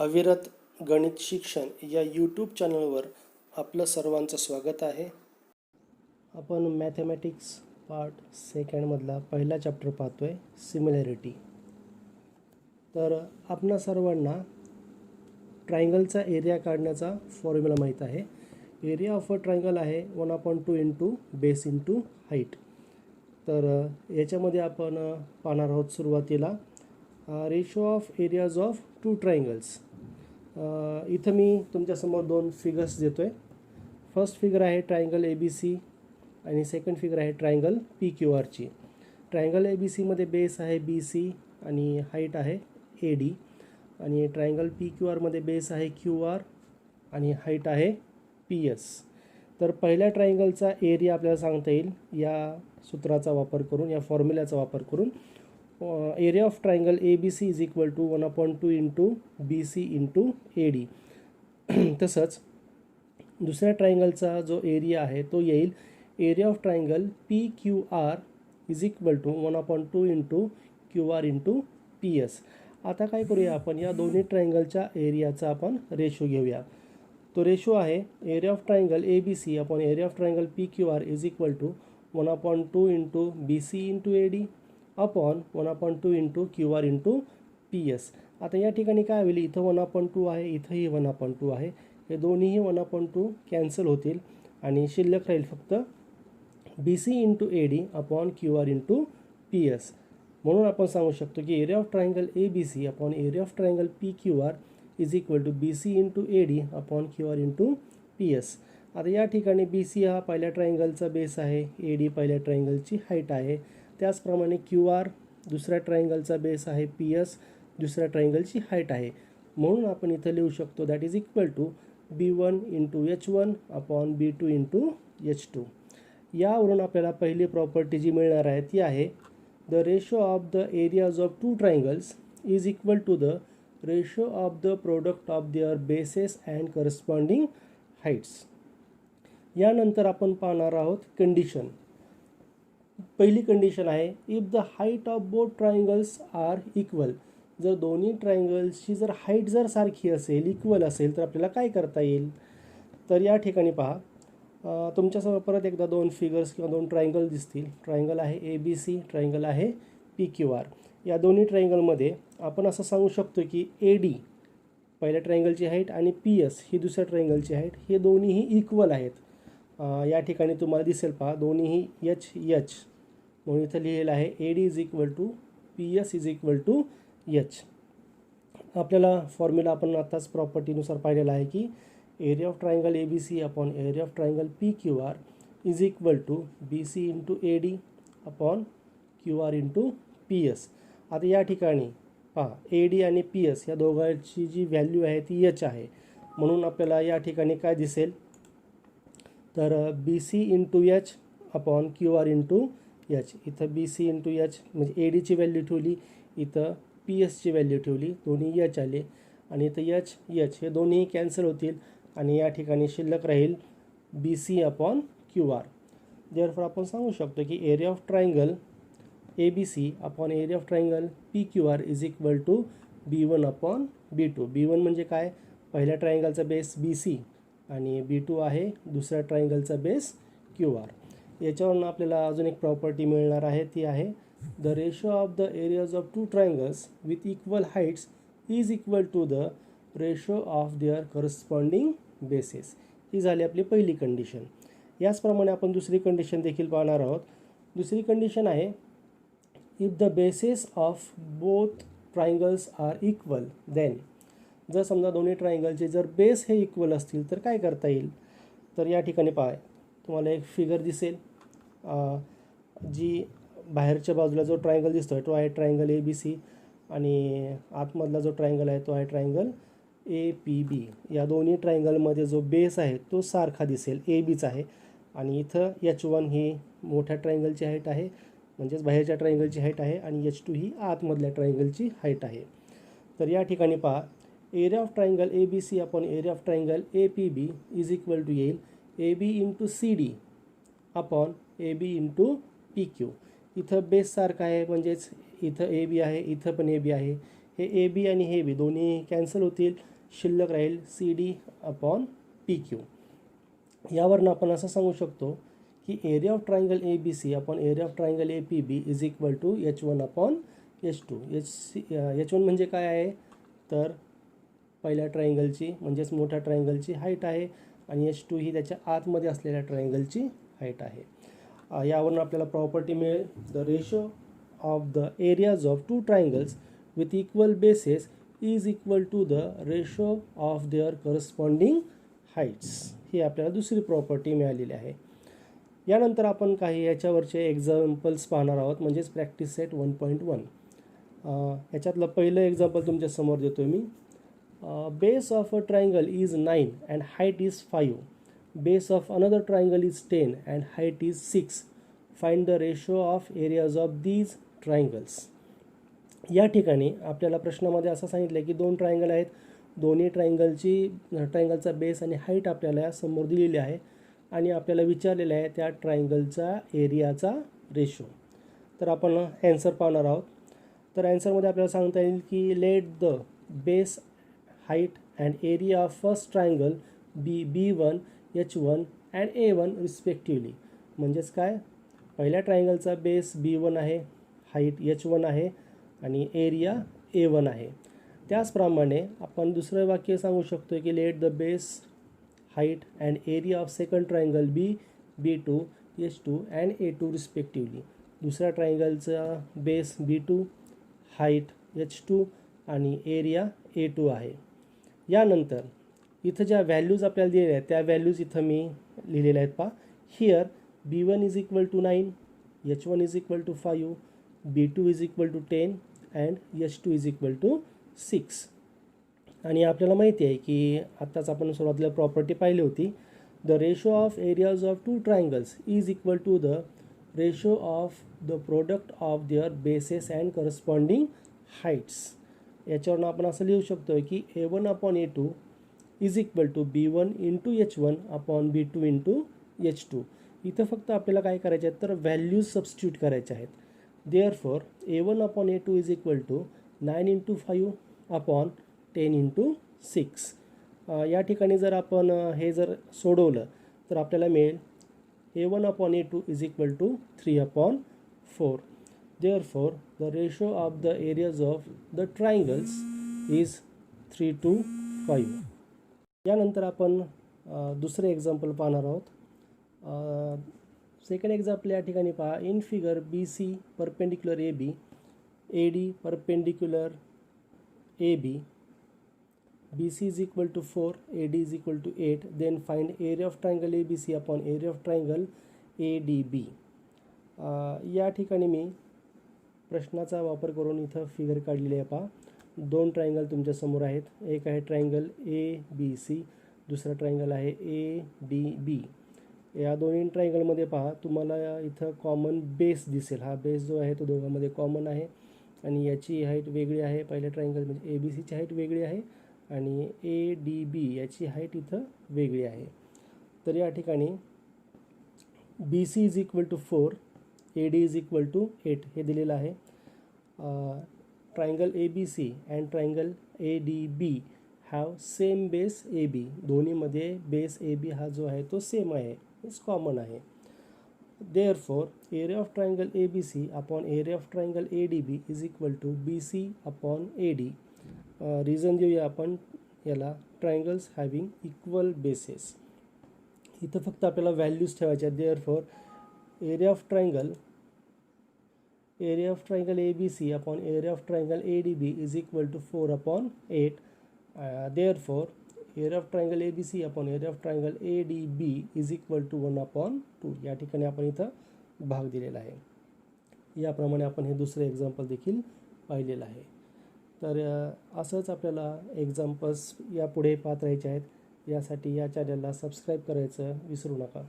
अविरत गणित शिक्षण या यूट्यूब चॅनलवर आपलं सर्वांचं स्वागत आहे. आपण मॅथमॅटिक्स पार्ट सेकंडमधला पहिला चॅप्टर पाहतो आहे, सिमिलॅरिटी. तर आपणा सर्वांना ट्रायंगलचा एरिया काढण्याचा फॉर्म्युला माहीत आहे. एरिया ऑफ अ ट्रायंगल आहे 1/2 इंटू बेस इंटू हाईट. तर याच्यामध्ये आपण पाहणार आहोत सुरुवातीला ratio of areas of two triangles. इथं मी तुमच्यासमोर दोन फिगर्स देतो आहे. फर्स्ट फिगर आहे ट्रायंगल ABC आणि सेकंड फिगर आहे ट्रायंगल PQRची. ट्रायंगल ABCमध्ये बेस आहे BC आणि हाईट आहे AD, आणि ट्रायंगल PQRमध्ये बेस आहे QR आणि हाईट आहे PS. तर पहिल्या ट्रायंगलचा एरिया आपल्याला सांगता येईल या सूत्राचा वापर करून, या फॉर्म्युल्याचा वापर करून. Area of triangle ABC is equal to 1/2 into BC into AD. तसंच दुसऱ्या ट्रायंगलचा जो एरिया आहे तो येईल area of triangle PQR is equal to 1/2 into QR into PS. आता काय करूया, आपण या दोन्ही ट्रायंगलच्या एरियाचा आपण रेशो घेऊया. तो रेशो आहे area of triangle ABC upon area of triangle PQR is equal to 1/2 into BC into AD upon 1/2 into QR into PS. आता या ठिकाणी काय होईल, इथं 1/2 आहे, इथंही 1/2 आहे. हे दोन्हीही 1/2 कॅन्सल होतील आणि शिल्लक राहील फक्त BC into AD upon QR into PS. म्हणून आपण सांगू शकतो की area of triangle ABC upon area of triangle PQR is equal to BC into AD upon QR into PS. आता या ठिकाणी BC हा पहिल्या ट्रायंगलचा बेस आहे, AD पहिल्या ट्रायंगलची हाईट आहे. त्याचप्रमाणे QR दुसऱ्या ट्रायंगलचा बेस आहे, PS दुसऱ्या ट्रायंगलची हाईट आहे. म्हणून आपण इथं लिहू शकतो that is equal to B1 into H1 upon B2 into H2. यावरून आपल्याला पहिली प्रॉपर्टी जी मिळणार आहे ती आहे the ratio of the areas of two triangles is equal to the ratio of the product of their bases and corresponding heights. यानंतर आपण पाहणार आहोत कंडिशन. पहिली कंडिशन आहे if the height of both triangles are equal. जर दोन्ही ट्रायंगल्सची जर height जर सारखी असेल, इक्वल असेल, तर आपल्याला काय करता येईल. तर या ठिकाणी पहा, तुमच्यासमोर परत एकदा दोन फिगर्स किंवा दोन ट्रायंगल दिसतील. ट्रायंगल आहे ABC, ट्रायंगल आहे PQR. या दोन्ही ट्रायंगलमध्ये आपण असं सांगू शकतो की AD पहिल्या ट्रायंगलची हाईट आणि PS ही दुसऱ्या ट्रायंगलची हाईट हे दोन्हीही इक्वल आहेत. या ठिकाणी तुम्हाला दिसेल पहा, दोन्हीही H म्हणून इथं लिहिलेलं आहे AD is equal to PS is equal to H. आपल्याला फॉर्म्युला आपण आताच प्रॉपर्टीनुसार पाहिलेला आहे की area of triangle ABC upon area of triangle PQR is equal to BC into AD upon QR into PS. आता या ठिकाणी पहा, AD आणि PS या दोघांची जी व्हॅल्यू आहे ती H आहे. म्हणून आपल्याला या ठिकाणी काय दिसेल, तर BC into H upon QR into H. इथं BC इंटू H म्हणजे ADची व्हॅल्यू ठेवली, इथं PSची व्हॅल्यू ठेवली, दोन्ही H आले, आणि इथं H हे दोन्ही कॅन्सल होतील आणि या ठिकाणी शिल्लक राहील BC अपॉन QR. देअरफॉर आपण सांगू शकतो की area of triangle ABC upon area of triangle PQR is equal to B1 upon B2. B1 म्हणजे काय, पहिल्या ट्रायंगलचा बेस BC आणि B2 आहे दुसऱ्या ट्रायंगलचा बेस QR. याच्यावरून आपल्याला अजून एक प्रॉपर्टी मिळणार आहे, ती आहे the ratio of the areas of two triangles with equal heights is equal to the ratio of their corresponding bases. ही झाली आपली पहिली कंडिशन. याचप्रमाणे आपण दुसरी कंडिशन देखील पाहणार आहोत. दुसरी कंडिशन आहे if the bases of both triangles are equal then. जर समजा दोन्ही ट्रायंगलचे जर बेस हे इक्वल असतील तर काय करता येईल. तर या ठिकाणी पहा, तुम्हाला एक फिगर दिसेल, जी बाहेरच्या बाजूला जो ट्रायंगल दिसतो आहे तो आहे ट्रायंगल ABC आणि आतमधला जो ट्रायंगल आहे तो आहे ट्रायंगल APB. या दोन्ही ट्रायंगलमध्ये जो बेस आहे तो सारखा दिसेल, ABच आहे, आणि इथं H1 ही मोठ्या ट्रायंगलची हाईट आहे, म्हणजेच बाहेरच्या ट्रायंगलची हाईट आहे, आणि H2 ही आतमधल्या ट्रायंगलची हाईट आहे. तर या ठिकाणी पहा, area of triangle ABC upon area of triangle APB is equal to येईल AB into CD upon AB into PQ. इथं बेस सारखा आहे, म्हणजेच इथं AB आहे, इथं पण AB आहे, हे ए बी आणि हे बी दोन्ही कॅन्सल होतील, शिल्लक राहील C D upon P Q. यावरून आपण असं सांगू शकतो की area of triangle A B C upon area of triangle A P B is equal to H1 upon H2. H1 म्हणजे काय आहे तर पहिल्या ट्रायंगलची म्हणजेच मोठ्या ट्रायंगलची हाईट आहे आणि H2 ही त्याच्या आतमध्ये असलेल्या ट्रायंगलची हाईट आहे. यावरून आपल्याला प्रॉपर्टी मिळेल the ratio of the areas of two triangles with equal bases is equal to the ratio of their corresponding heights. ही आपल्याला दुसरी प्रॉपर्टी मिळालेली आहे. यानंतर आपण काही याच्यावरचे एक्झाम्पल्स पाहणार आहोत म्हणजेच प्रॅक्टिस सेट 1.1. याच्यातलं पहिलं एक्झाम्पल तुमच्यासमोर देतो मी. Base of a triangle is 9 and height is 5. Base of another triangle is 10 and height is 6. Find the ratio of areas of these triangles. या ठिकाणी आपल्याला प्रश्नामध्ये असं सांगितलं की दोन ट्रायंगल आहेत, दोन्ही ट्रायंगलचा बेस आणि हाईट आपल्याला समोर दिलेली आहे आणि आपल्याला विचारलेलं आहे त्या ट्रायंगलचा एरियाचा रेशो. तर आपण ॲन्सर पाहणार आहोत. तर ॲन्सरमध्ये आपल्याला सांगता येईल की let the base height and area of first triangle be B1, H1 and A1 respectively. म्हणजेच काय, पहिल्या ट्रायंगलचा बेस B1 आहे, हाईट H1 आहे आणि एरिया A1 आहे. त्याचप्रमाणे आपण दुसरं वाक्य सांगू शकतो की let the base height and area of second triangle be B2, H2 and A2 respectively. दुसऱ्या ट्रायंगलचा बेस B2, हाईट H2 आणि एरिया A2 आहे. यानंतर इथं ज्या व्हॅल्यूज आपल्याला दिलेल्या आहेत त्या व्हॅल्यूज इथं मी लिहिलेल्या आहेत पहा. Here B1 is equal to 9, H1 is equal to 5, B2 is equal to 10 and H2 is equal to 6. आणि आपल्याला माहिती आहे की आत्ताच आपण सुरुवातीला प्रॉपर्टी पाहिली होती the ratio of areas of two triangles is equal to the ratio of the product of their bases and corresponding heights. याच्यावरून आपण असं लिहू शकतो की A1 upon A2 is equal to B1 into H1 upon B2 into H2. इथं फक्त आपल्याला काय करायचे आहेत तर व्हॅल्यूज सबस्टिट्यूट करायचे आहेत. Therefore A1 upon A2 is equal to 9 into 5 upon 10 into 6. या ठिकाणी जर आपण हे जर सोडवलं तर आपल्याला मिळेल A1 upon A2 is equal to 3 upon 4. Therefore the ratio of the areas of the triangles is 3 to 5. यानंतर आपण दुसरे एक्झाम्पल पाहणार आहोत. सेकंड एक्झाम्पल या ठिकाणी पहा. In figure BC perpendicular AB, AD perpendicular AB, BC is equal to 4, AD is equal to 8. Then find area of triangle ABC upon area of triangle ADB. या ठिकाणी मी प्रश्नाचा वापर करून इथं फिगर काढलेली आहे पहा. दोन ट्रायंगल तुमच्यासमोर आहेत. एक आहे ट्रायंगल ABC, दुसरा ट्रायंगल आहे ADB. या दोन्ही ट्रायंगलमध्ये पहा तुम्हाला इथं कॉमन बेस दिसेल. हा बेस जो आहे तो दोघांमध्ये कॉमन आहे आणि याची हाईट वेगळी आहे. पहिल्या ट्रायंगल म्हणजे ABCची हाईट वेगळी आहे आणि ADB याची हाईट इथं वेगळी आहे. तर या ठिकाणी BC is equal to 4, AD is equal to 8 हे दिलेलं आहे. Triangle ABC and triangle ADB have same base AB. दोन्हीमध्ये बेस AB हा जो आहे तो सेम आहे, इज कॉमन आहे. Therefore area of triangle ABC upon area of triangle ADB is equal to BC upon AD. Reason देऊया आपण याला ट्रायंगल्स हॅविंग इक्वल बेसेस. इथं फक्त आपल्याला व्हॅल्यूज ठेवायच्या. Therefore area of triangle ABC upon area of triangle ADB is equal to 4 upon 8. Therefore area of triangle ABC upon area of triangle ADB is equal to 1 upon 2. या ठिकाणी आपण इथं भाग दिलेला आहे. याप्रमाणे आपण हे दुसरे एक्झाम्पल देखील पाहिलेलं आहे. तर असंच आपल्याला एक्झाम्पल्स यापुढे पाहत राहायचे आहेत. यासाठी या चॅनलला सबस्क्राईब करायचं विसरू नका.